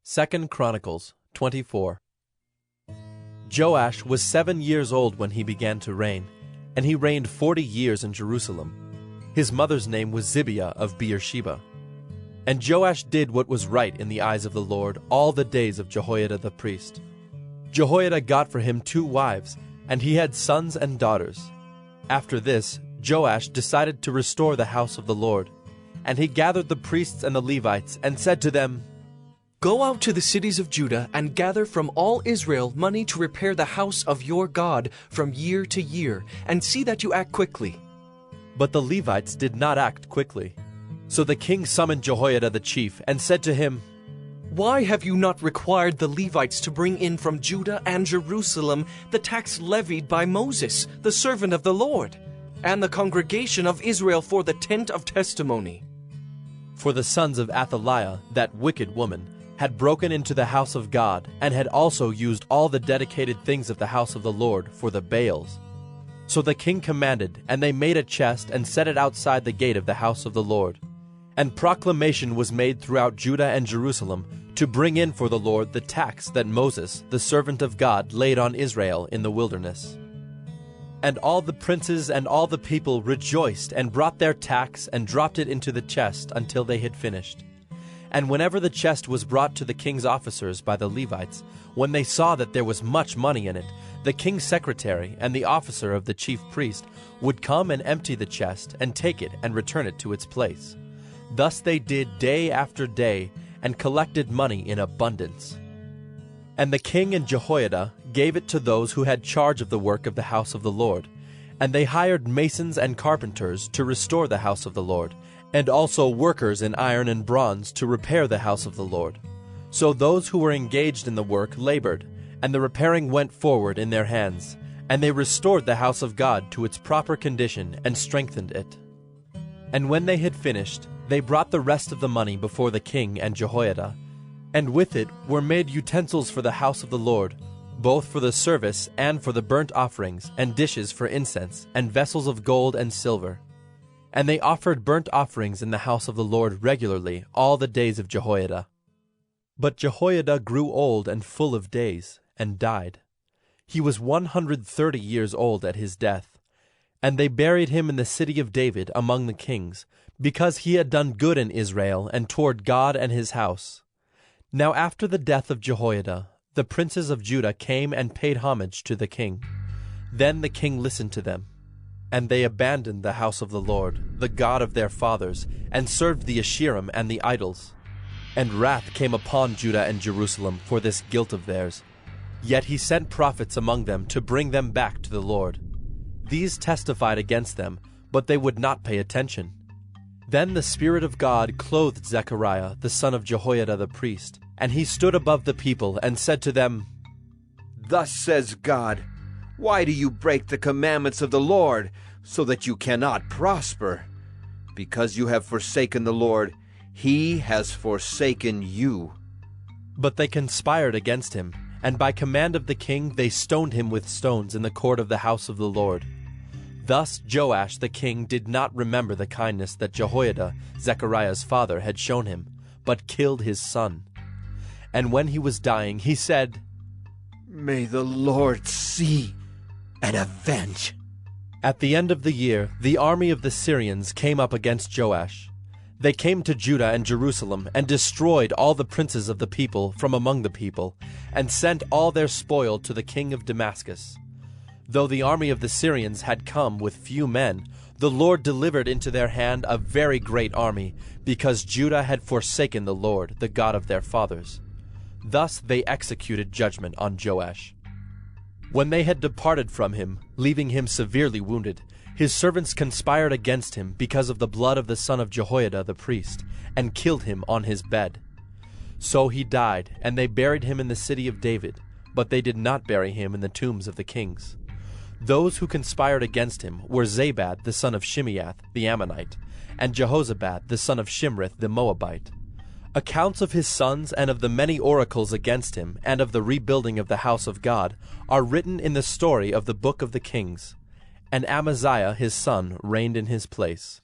2 Chronicles 24. Joash was 7 years old when he began to reign, and he reigned 40 years in Jerusalem. His mother's name was Zibiah of Beersheba. And Joash did what was right in the eyes of the Lord all the days of Jehoiada the priest. Jehoiada got for him 2 wives, and he had sons and daughters. After this, Joash decided to restore the house of the Lord. And he gathered the priests and the Levites, and said to them, "Go out to the cities of Judah and gather from all Israel money to repair the house of your God from year to year, and see that you act quickly." But the Levites did not act quickly. So the king summoned Jehoiada the chief, and said to him, "Why have you not required the Levites to bring in from Judah and Jerusalem the tax levied by Moses, the servant of the Lord, and the congregation of Israel for the tent of testimony?" For the sons of Athaliah, that wicked woman, had broken into the house of God, and had also used all the dedicated things of the house of the Lord for the Baals. So the king commanded, and they made a chest and set it outside the gate of the house of the Lord. And proclamation was made throughout Judah and Jerusalem to bring in for the Lord the tax that Moses, the servant of God, laid on Israel in the wilderness. And all the princes and all the people rejoiced and brought their tax and dropped it into the chest until they had finished. And whenever the chest was brought to the king's officers by the Levites, when they saw that there was much money in it, the king's secretary and the officer of the chief priest would come and empty the chest and take it and return it to its place. Thus they did day after day, and collected money in abundance. And the king and Jehoiada gave it to those who had charge of the work of the house of the Lord. And they hired masons and carpenters to restore the house of the Lord, and also workers in iron and bronze to repair the house of the Lord. So those who were engaged in the work labored, and the repairing went forward in their hands, and they restored the house of God to its proper condition and strengthened it. And when they had finished, they brought the rest of the money before the king and Jehoiada, and with it were made utensils for the house of the Lord, both for the service and for the burnt offerings, and dishes for incense, and vessels of gold and silver. And they offered burnt offerings in the house of the Lord regularly all the days of Jehoiada. But Jehoiada grew old and full of days, and died. He was 130 years old at his death. And they buried him in the city of David among the kings, because he had done good in Israel and toward God and his house. Now after the death of Jehoiada, the princes of Judah came and paid homage to the king. Then the king listened to them. And they abandoned the house of the Lord, the God of their fathers, and served the Asherim and the idols. And wrath came upon Judah and Jerusalem for this guilt of theirs. Yet he sent prophets among them to bring them back to the Lord. These testified against them, but they would not pay attention. Then the Spirit of God clothed Zechariah, the son of Jehoiada the priest, and he stood above the people and said to them, "Thus says God, why do you break the commandments of the Lord, so that you cannot prosper? Because you have forsaken the Lord, he has forsaken you." But they conspired against him, and by command of the king they stoned him with stones in the court of the house of the Lord. Thus Joash the king did not remember the kindness that Jehoiada, Zechariah's father, had shown him, but killed his son. And when he was dying, he said, "May the Lord see and avenge." At the end of the year, the army of the Syrians came up against Joash. They came to Judah and Jerusalem and destroyed all the princes of the people from among the people, and sent all their spoil to the king of Damascus. Though the army of the Syrians had come with few men, the Lord delivered into their hand a very great army, because Judah had forsaken the Lord, the God of their fathers. Thus they executed judgment on Joash. When they had departed from him, leaving him severely wounded, his servants conspired against him because of the blood of the son of Jehoiada the priest, and killed him on his bed. So he died, and they buried him in the city of David, but they did not bury him in the tombs of the kings. Those who conspired against him were Zabad the son of Shimeath the Ammonite, and Jehozabad the son of Shimrith the Moabite. Accounts of his sons and of the many oracles against him, and of the rebuilding of the house of God, are written in the story of the book of the kings. And Amaziah his son reigned in his place.